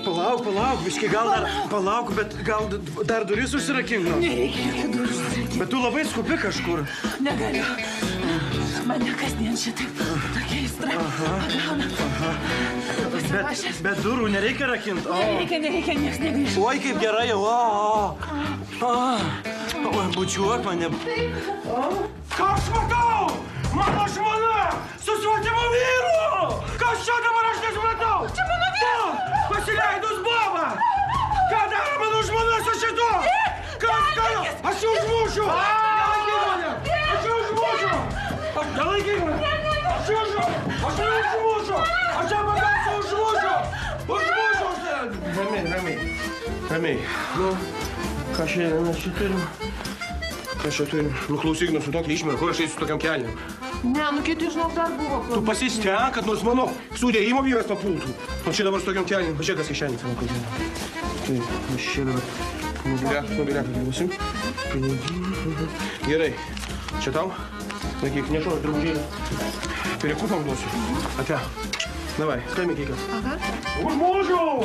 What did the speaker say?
Palauk, biški, gal dar palauk, bet gal dar duris užsirakink. Nereikia jokių durų užsirakink. Bet tu labai skubi kažkur. Negaliu. Mane kasdien šitaip tokia aistra pagauna. Pasiruošęs. Bet durų nereikia rakinti. Nereikia, nieks negrįžta. Oi, kaip gerai jau. Bučiuok mane. Ką aš matau? Mano žmona su svetimu vyru! Kas čia dabar aš nesupratau? Čia mano vyras! Pasileidus bobą! Ką daro mano žmona su šitu? Kas? Aš jau užmušiu! Nelaikyk mane! Aš jau užmušiu! Nelaikyk mane! Aš jau užmušiu! Aš jau pagasiu užmušiu! Ramiai. Nu, ką mes čia turim? Nu, klausyk, su tokia išmera, kur aš eisiu su tokiam keliam? Ne, kiti žinok dar buvo. Tu pasistenk, kad nors mano sudėjimo vyras papultų. O čia dabar su tokiam keliam. Pažiūrėk, kas kišenės mano kodėl. Taip, aš čia dabar mobiliaką gyvusim. Gerai. Čia tau? Laikyk, nešau, draugėlį. Perikupam duosiu. Ate. Davai, skambink, kas. Aha. Užmužiau!